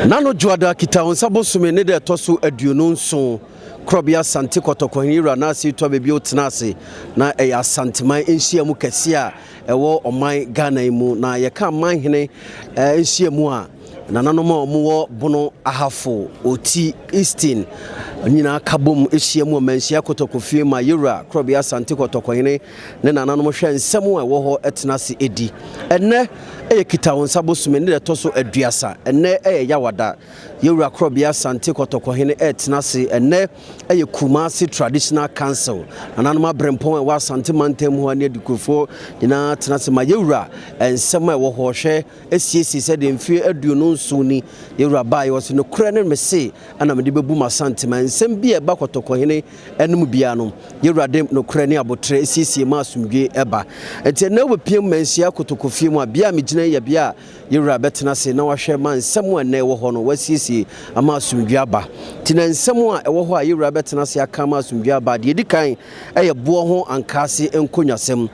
Nano Juada kita onsabo sume ne de toso aduonu nso krobia sante kotokɔhini ra na se to bebi otenase na ɛyɛ asanteman enhia mu kɛse a ɛwɔ ɔman Ghana mu na yɛka man hene enhia mu a nananom a ɔmo bono ahafo oti Eastern nyina kabom ehia mu manhia kotokɔfie ma yura krobia sante kotokɔhini ne nananom hwɛ nsɛm a ɛwɔ hɔ ɛtenase edi ɛnɛ ɛyɛ kita onsabo sume ne de toso aduasa ɛnɛ ɛyɛ yawada yura krobia sante kotokɔhini ɛtenase ɛnɛ ɛyɛ Kumasi Traditional Council nananom abrempɔn ɛwɔ asante mantam ho ne adikofo nyina tenase ma yura nsɛm a ɛwɔ hɔ hwɛ esiesi sɛ de mfie aduonu nso ni yura ba yɛ so no kura ne mese ana mede bebu masante man nsɛm bi ɛba kotokɔhini ɛnum bia no yura de no kura ne abotre esiesi ma asumdwe ɛba ɛte na wopiem mansia kotokɔfie mu a bia megina yɛ bia yura bɛtenase na wahwɛ man nsɛm a ɛnɛ ɛwɔ hɔ no wasiesi ama asumdwe aba tina nsɛm a ɛwɔ hɔ a yura bɛtenase aka ma asumdwe aba de edikan ɛyɛ Buoho Ankaase nkonyasɛm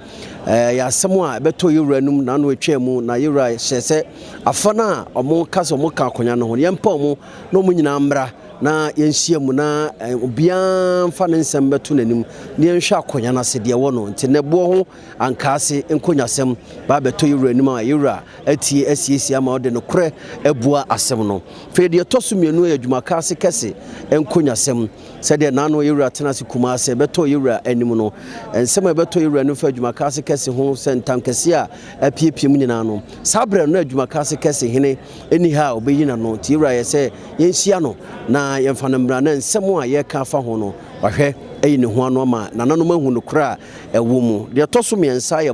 ya asɛm a ɛbɛtɔ yura num na no etwa mu na yura hyɛ sɛ afana ɔmo kasa ɔmo ka akonya no ho yɛmpa ɔmo na ɔmo nyina mbra na yɛnhyia mu na obian fa ne nsɛm bɛto nanim ne yɛnhwɛ akonya no ase deɛ wɔ no nti ne Buoho Ankaase nkonyasɛm ba bɛtɔ yura num a yura atie asiesie ama ɔde no korɛ abua asɛm no fe deɛ tɔso mienu yɛ Adumakasekese nkonyasɛm sɛdeɛ nano yura tenase Kumasi bɛtɔ yura anim no nsɛm a bɛtɔ yura no fa Adumakasekese ho sentam kɛse a apiepiem nyina no sabre no Adumakasekese hene eni ha obeyina no ti yura yɛ sɛ yɛnhyia no na yɛmfa no mbra na nsɛm a yɛka fa ho no wahwɛ ɛyi ne ho ano ama nananom ahu no kora ɛwɔ mu deɛ tɔso miɛnsa yɛ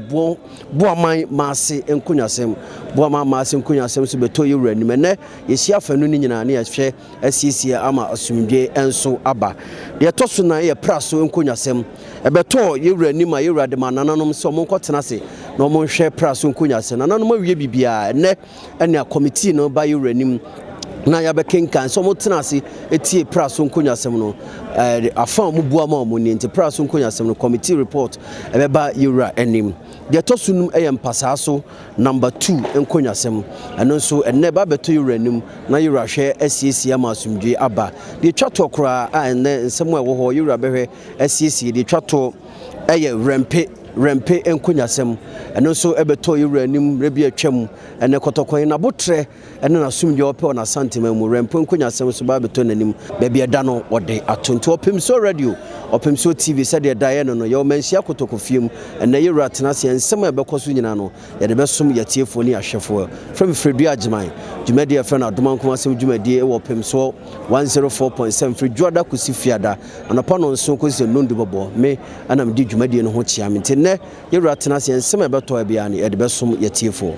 boaman maase nkonyasɛm boaman maase nkonyasɛm so bɛtɔ yura anim ɛnɛ yɛhyia fa no ni nyina ne yɛhwɛ asiesie ama asumdwe enso aba deɛ tɔso na yɛ praso nkonyasɛm ɛbɛtɔ yura anim a yura de ma nananom sɛ ɔmo nkɔtenase na ɔmo hwɛ praso nkonyasɛm nananom awie bibia ɛnɛ ɛne a committee no ba yura anim na ya bekenkan so mo tenase etie praso nkonyasɛm no afa mo bua ma mo ni nti praso nkonyasɛm no committee report ɛbɛba yura anim de tosunum ɛyɛ mpasaso number 2 nkonyasɛm ɛno nso ɛnɛ ba beto yura anim na yura hwɛ asiesie ma asumdwe aba de twato kora a ɛnɛ nsɛm a ɛwɔ hɔ yura bɛhwɛ asiesie de twato ɛyɛ rempe nkonyasɛm ɛno nso ɛbɛtɔ yura anim rebi atwam ɛnɛ kotokɔn na botre ɛne na sumdwe ɔpɛ na santima mu rempe nkonyasɛm so ba bɛtɔ nanim baabi ɛda no wɔde atonto Opemsuo radio Opemsuo TV sɛdeɛ daeɛ no yɛ manhyia kotokɔfiem ɛnɛ yura tenase nsɛm a ɛbɛkɔ so nyina no yɛde bɛsom yɛtiefo ne ahwɛfo from Fredu Agyeman dwumadi afɛ na Adumakasɛm dwumadi ɛwɔ Opemsuo 104.7 Freduada kusi fiada anapa no nso kɔsi nondu bɔbɔ me anam di dwumadi no ho kyia me nti ne yura tenase nsɛm a ɛbɛtɔ bia ne yɛde bɛsom yɛtiefo